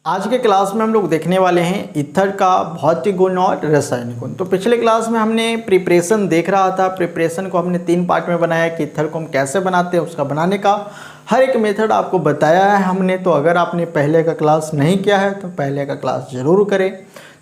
आज के क्लास में हम लोग देखने वाले हैं ईथर का भौतिक गुण और रासायनिक गुण। तो पिछले क्लास में हमने प्रिपरेशन देख रहा था। प्रिपरेशन को हमने 3 पार्ट में बनाया कि ईथर को हम कैसे बनाते हैं, उसका बनाने का हर एक मेथड आपको बताया है हमने। तो अगर आपने पहले का क्लास नहीं किया है तो पहले का क्लास ज़रूर करें।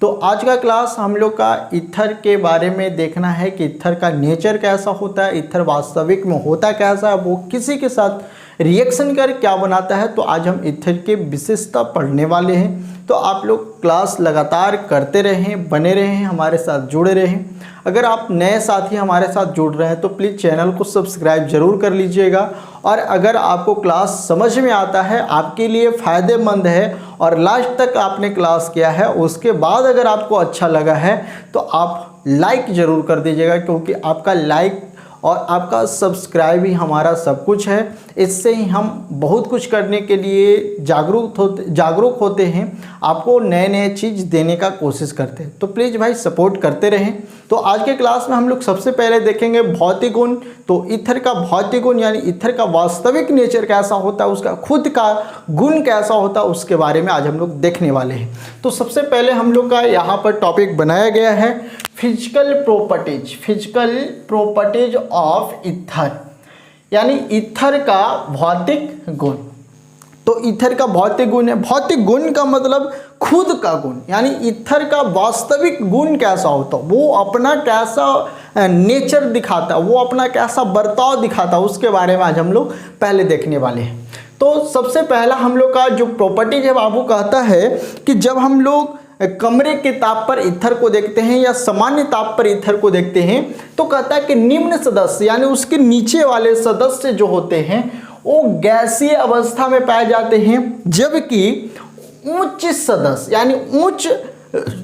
तो आज का क्लास हम लोग का ईथर के बारे में देखना है कि ईथर का नेचर कैसा होता है, ईथर वास्तविक में होता कैसा है, वो किसी के साथ रिएक्शन कर क्या बनाता है। तो आज हम ईथर की विशेषता पढ़ने वाले हैं। तो आप लोग क्लास लगातार करते रहें, बने रहें, हमारे साथ जुड़े रहें। अगर आप नए साथी हमारे साथ जुड़ रहे हैं तो प्लीज़ चैनल को सब्सक्राइब ज़रूर कर लीजिएगा। और अगर आपको क्लास समझ में आता है, आपके लिए फ़ायदेमंद है और लास्ट तक आपने क्लास किया है, उसके बाद अगर आपको अच्छा लगा है तो आप लाइक ज़रूर कर दीजिएगा, क्योंकि आपका लाइक और आपका सब्सक्राइब ही हमारा सब कुछ है। इससे ही हम बहुत कुछ करने के लिए जागरूक होते हैं, आपको नए नए चीज़ देने का कोशिश करते हैं। तो प्लीज़ भाई सपोर्ट करते रहें। तो आज के क्लास में हम लोग सबसे पहले देखेंगे भौतिक गुण। तो ईथर का भौतिक गुण यानी ईथर का वास्तविक नेचर कैसा होता है, उसका खुद का गुण कैसा होता है, उसके बारे में आज हम लोग देखने वाले हैं। तो सबसे पहले हम लोग का यहाँ पर टॉपिक बनाया गया है फिजिकल प्रॉपर्टीज ऑफ ईथर, यानी ईथर का भौतिक गुण। तो ईथर का भौतिक गुण है। भौतिक गुण का मतलब खुद का गुण, यानी ईथर का वास्तविक गुण कैसा होता है, वो अपना कैसा नेचर दिखाता है, वो अपना कैसा बर्ताव दिखाता है, उसके बारे में आज हम लोग पहले देखने वाले हैं। तो सबसे पहला हम लोग का जो प्रॉपर्टीज है बाबू कहता है कि जब हम लोग कमरे के ताप पर ईथर को देखते हैं या सामान्य ताप पर ईथर को देखते हैं तो कहता है कि निम्न सदस्य यानी उसके नीचे वाले सदस्य जो होते हैं वो गैसीय अवस्था में पाए जाते हैं, जबकि उच्च सदस्य यानी उच्च,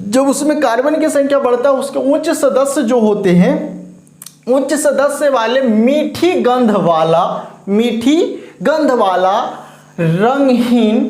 जब उसमें कार्बन की संख्या बढ़ता है उसके उच्च सदस्य जो होते हैं, उच्च सदस्य वाले मीठी गंध वाला रंगहीन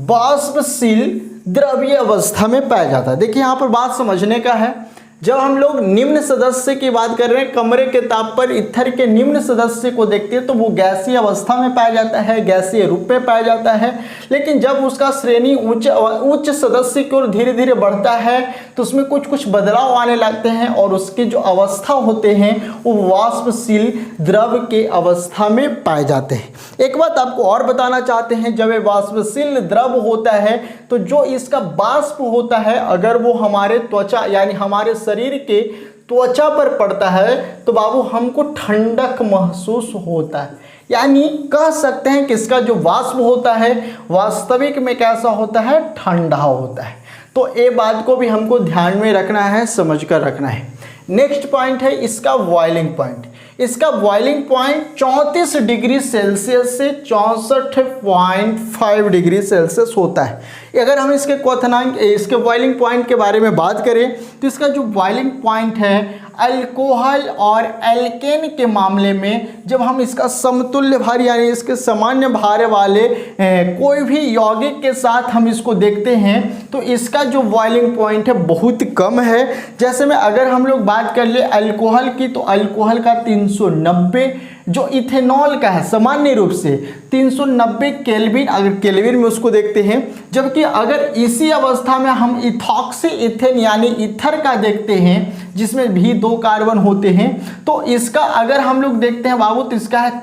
बाष्पशील द्रव्य अवस्था में पाया जाता है। देखिए यहाँ पर बात समझने का है। जब हम लोग निम्न सदस्य की बात कर रहे हैं, कमरे के ताप पर ईथर के निम्न सदस्य को देखते हैं तो वो गैसीय अवस्था में पाया जाता है, गैसीय रूप में पाया जाता है। लेकिन जब उसका श्रेणी उच्च सदस्य की ओर धीरे धीरे बढ़ता है तो उसमें कुछ बदलाव आने लगते हैं और उसके जो अवस्था होते हैं वो वाष्पशील द्रव के अवस्था में पाए जाते हैं। एक बात आपको और बताना चाहते हैं, जब ये वाष्पशील द्रव होता है तो जो इसका वाष्प होता है अगर वो हमारे त्वचा यानी हमारे शरीर के त्वचा पर पड़ता है तो बाबू हमको ठंडक महसूस होता है। यानी कह सकते हैं कि इसका जो वाष्प होता है वास्तविक में कैसा होता है, ठंडा होता है। तो ये बात को भी हमको ध्यान में रखना है, समझ कर रखना है। नेक्स्ट पॉइंट है इसका बॉइलिंग पॉइंट। इसका बॉइलिंग पॉइंट 34 डिग्री सेल्सियस से 64.5 डिग्री सेल्सियस होता है। अगर हम इसके क्वथनांक इसके बॉइलिंग पॉइंट के बारे में बात करें तो इसका जो बॉइलिंग पॉइंट है अल्कोहल और एल्केन के मामले में, जब हम इसका समतुल्य भार यानी इसके सामान्य भार वाले कोई भी यौगिक के साथ हम इसको देखते हैं तो इसका जो बॉइलिंग पॉइंट है बहुत कम है। जैसे में अगर हम लोग बात कर ले अल्कोहल की तो अल्कोहल का 390, जो इथेनॉल का है सामान्य रूप से 390 केल्विन, अगर केल्विन में उसको देखते हैं। जबकि अगर इसी अवस्था में हम इथॉक्सी इथेन यानी ईथर का देखते हैं जिसमें भी 2 कार्बन होते हैं तो इसका अगर हम लोग देखते हैं बाबू तो इसका है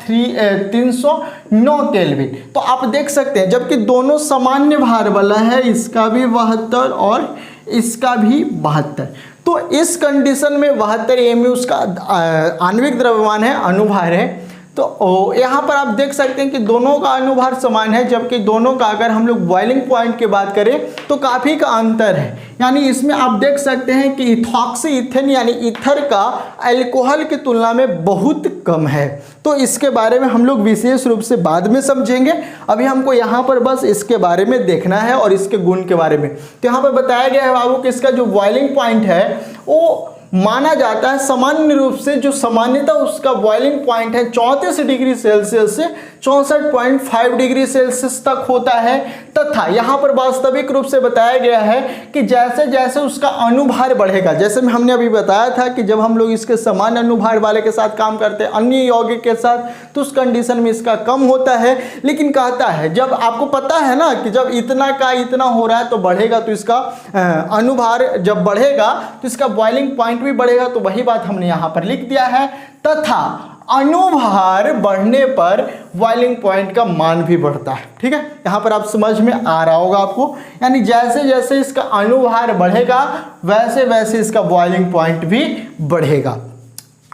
309 केल्विन। तो आप देख सकते हैं जबकि दोनों सामान्य भार वाला है, इसका भी 72 और इसका भी 72। तो इस कंडीशन में 72 एमयू उसका आणविक द्रव्यमान है, अनुभार है। तो यहाँ पर आप देख सकते हैं कि दोनों का अनुभार समान है, जबकि दोनों का अगर हम लोग बॉइलिंग पॉइंट की बात करें तो काफ़ी का अंतर है। यानी इसमें आप देख सकते हैं कि इथॉक्सी इथेन यानी ईथर का अल्कोहल की तुलना में बहुत कम है। तो इसके बारे में हम लोग विशेष रूप से बाद में समझेंगे। अभी हमको यहाँ पर बस इसके बारे में देखना है और इसके गुण के बारे में। तो यहाँ पर बताया गया है बाबू कि इसका जो बॉइलिंग पॉइंट है वो माना जाता है सामान्य रूप से, जो सामान्यतः उसका बॉइलिंग पॉइंट है 34 डिग्री सेल्सियस से 64.5 डिग्री सेल्सियस तक होता है। तथा यहाँ पर वास्तविक रूप से बताया गया है कि जैसे जैसे उसका अनुभार बढ़ेगा, जैसे हमने अभी बताया था कि जब हम लोग इसके समान अनुभार वाले के साथ काम करते हैं अन्य यौगिक के साथ, तो उस कंडीशन में इसका कम होता है। लेकिन कहता है जब आपको पता है ना कि जब इतना का इतना हो रहा है तो बढ़ेगा, तो इसका अनुभार जब बढ़ेगा तो इसका बॉइलिंग पॉइंट भी बढ़ेगा। तो वही बात हमने यहाँ पर लिख दिया है। तथा अनुभार बढ़ने पर बॉइलिंग पॉइंट का मान भी बढ़ता है। ठीक है, यहाँ पर आप समझ में आ रहा होगा आपको, यानी जैसे जैसे इसका अनुभार बढ़ेगा वैसे वैसे इसका बॉइलिंग पॉइंट भी बढ़ेगा।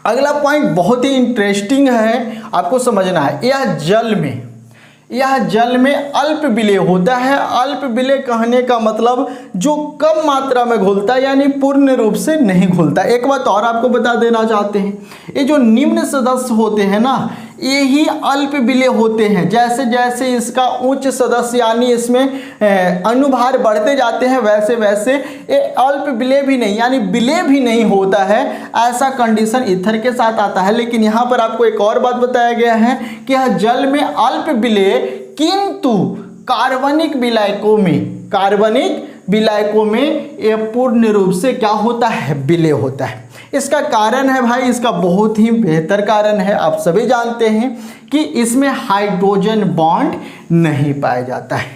अगला पॉइंट बहुत ही इंटरेस्टिंग है, आपको समझना है। यह जल में अल्प विलेय होता है। अल्प विलेय कहने का मतलब जो कम मात्रा में घुलता है, यानी पूर्ण रूप से नहीं घुलता। एक बात और आपको बता देना चाहते हैं, ये जो निम्न सदस्य होते हैं ना, ये ही अल्प विलेय होते हैं। जैसे जैसे इसका उच्च सदस्य यानी इसमें अनुभार बढ़ते जाते हैं वैसे वैसे ये अल्प विलेय भी नहीं, यानी विलेय भी नहीं होता है। ऐसा कंडीशन ईथर के साथ आता है। लेकिन यहाँ पर आपको एक और बात बताया गया है कि यह जल में अल्प विलेय किंतु कार्बनिक विलायकों में यह पूर्ण रूप से क्या होता है, विलेय होता है। इसका कारण है भाई, इसका बहुत ही बेहतर कारण है। आप सभी जानते हैं कि इसमें हाइड्रोजन बॉन्ड नहीं पाया जाता है।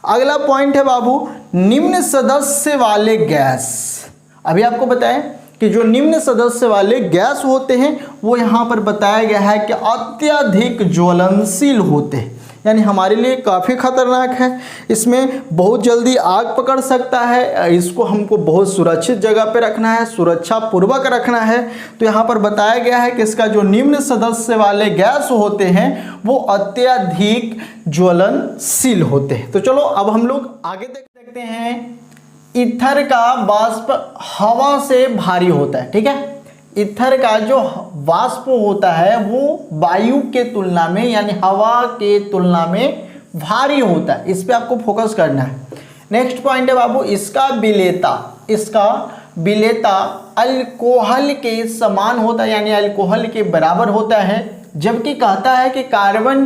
अगला पॉइंट है बाबू, निम्न सदस्य वाले गैस। अभी आपको बताएं कि जो निम्न सदस्य वाले गैस होते हैं वो यहाँ पर बताया गया है कि अत्यधिक ज्वलनशील होते हैं, यानी हमारे लिए काफ़ी खतरनाक है। इसमें बहुत जल्दी आग पकड़ सकता है। इसको हमको बहुत सुरक्षित जगह पे रखना है, सुरक्षा पूर्वक रखना है। तो यहाँ पर बताया गया है कि इसका जो निम्न सदस्य वाले गैस होते हैं वो अत्यधिक ज्वलनशील होते हैं। तो चलो अब हम लोग आगे देखते हैं। ईथर का वाष्प हवा से भारी होता है। ठीक है, ईथर का जो वाष्प होता है वो वायु के तुलना में यानी हवा के तुलना में भारी होता है। इस पे आपको फोकस करना है। नेक्स्ट पॉइंट है बाबू, इसका विलेयता अल्कोहल के समान होता है, यानी अल्कोहल के बराबर होता है। जबकि कहता है कि कार्बन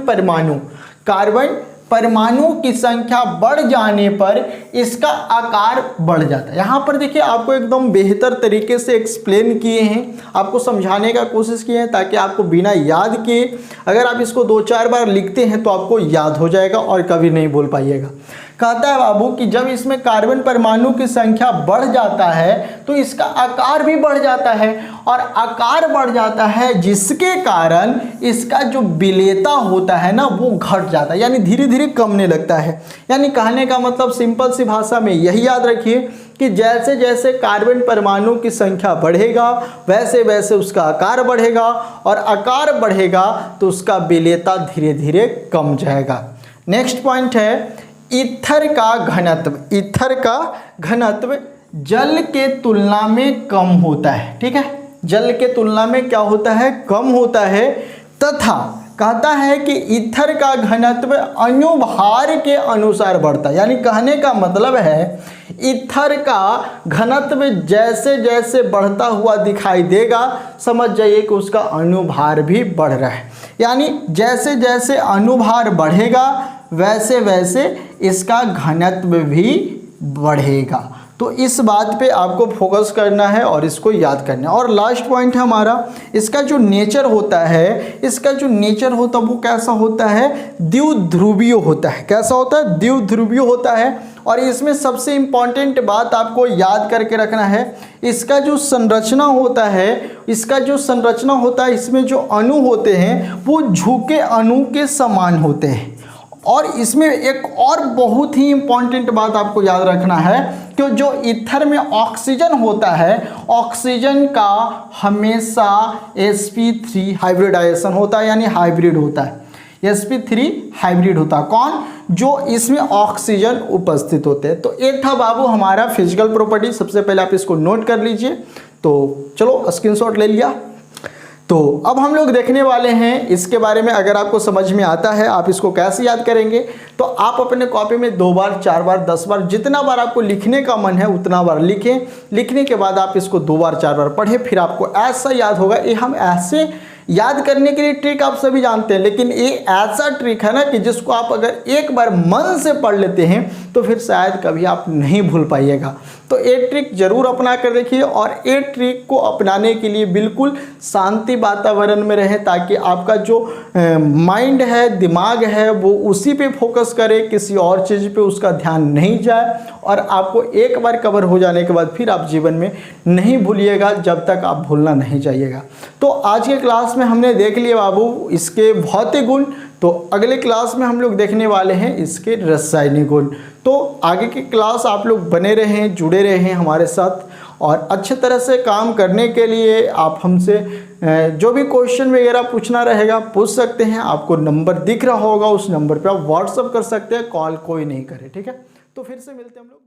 परमाणु की संख्या बढ़ जाने पर इसका आकार बढ़ जाता है। यहाँ पर देखिए आपको एकदम बेहतर तरीके से एक्सप्लेन किए हैं, आपको समझाने का कोशिश किए हैं ताकि आपको बिना याद किए अगर आप इसको 2-4 बार लिखते हैं तो आपको याद हो जाएगा और कभी नहीं भूल पाइएगा। कहता है बाबू कि जब इसमें कार्बन परमाणु की संख्या बढ़ जाता है तो इसका आकार भी बढ़ जाता है, और आकार बढ़ जाता है जिसके कारण इसका जो विलेयता होता है ना वो घट जाता है, यानी धीरे धीरे कमने लगता है। यानी कहने का मतलब सिंपल सी भाषा में यही याद रखिए कि जैसे जैसे कार्बन परमाणु की संख्या बढ़ेगा वैसे वैसे उसका आकार बढ़ेगा, और आकार बढ़ेगा तो उसका विलेयता धीरे धीरे कम जाएगा। नेक्स्ट पॉइंट है ईथर का घनत्व जल के तुलना में कम होता है। ठीक है, जल के तुलना में क्या होता है, कम होता है। तथा कहता है कि ईथर का घनत्व अनुभार के अनुसार बढ़ता है, यानी कहने का मतलब है ईथर का घनत्व जैसे जैसे बढ़ता हुआ दिखाई देगा समझ जाइए कि उसका अनुभार भी बढ़ रहा है। यानी जैसे जैसे अनुभार बढ़ेगा वैसे वैसे इसका घनत्व भी बढ़ेगा। तो इस बात पे आपको फोकस करना है और इसको याद करना है। और लास्ट पॉइंट है हमारा, इसका जो नेचर होता है वो कैसा होता है, द्विध्रुवीय होता है। कैसा होता है, द्विध्रुवीय होता है। और इसमें सबसे इम्पॉर्टेंट बात आपको याद करके रखना है, इसका जो संरचना होता है इसमें जो अणु होते हैं वो झुके अणु के समान होते हैं। और इसमें एक और बहुत ही इम्पॉर्टेंट बात आपको याद रखना है कि जो ईथर में ऑक्सीजन होता है, ऑक्सीजन का हमेशा sp3 हाइब्रिडाइजेशन होता है, यानी हाइब्रिड होता है। sp3 हाइब्रिड होता है। कौन, जो इसमें ऑक्सीजन उपस्थित होते हैं। तो एक था बाबू हमारा फिजिकल प्रॉपर्टी। सबसे पहले आप इसको नोट कर लीजिए। तो चलो स्क्रीनशॉट ले लिया। तो अब हम लोग देखने वाले हैं इसके बारे में। अगर आपको समझ में आता है आप इसको कैसे याद करेंगे, तो आप अपने कॉपी में 2 बार 4 बार 10 बार जितना बार आपको लिखने का मन है उतना बार लिखें। लिखने के बाद आप इसको 2 बार 4 बार पढ़ें, फिर आपको ऐसा याद होगा। ये हम ऐसे याद करने के लिए ट्रिक आप सभी जानते हैं, लेकिन ये ऐसा ट्रिक है ना कि जिसको आप अगर एक बार मन से पढ़ लेते हैं तो फिर शायद कभी आप नहीं भूल पाइएगा। तो ये ट्रिक जरूर अपना कर देखिए, और ये ट्रिक को अपनाने के लिए बिल्कुल शांति वातावरण में रहें, ताकि आपका जो माइंड है, दिमाग है, वो उसी पे फोकस करे, किसी और चीज़ पे उसका ध्यान नहीं जाए। और आपको एक बार कवर हो जाने के बाद फिर आप जीवन में नहीं भूलिएगा, जब तक आप भूलना नहीं चाहिएगा। तो आज के क्लास में हमने देख लिया बाबू इसके भौतिक गुण, तो अगले क्लास में हम लोग देखने वाले हैं इसके रासायनिक गुण। तो आगे की क्लास आप लोग बने रहें, जुड़े रहें हमारे साथ, और अच्छे तरह से काम करने के लिए आप हमसे जो भी क्वेश्चन वगैरह पूछना रहेगा पूछ सकते हैं। आपको नंबर दिख रहा होगा, उस नंबर पे आप व्हाट्सअप कर सकते हैं, कॉल कोई नहीं करे, ठीक है। तो फिर से मिलते हैं हम लोग।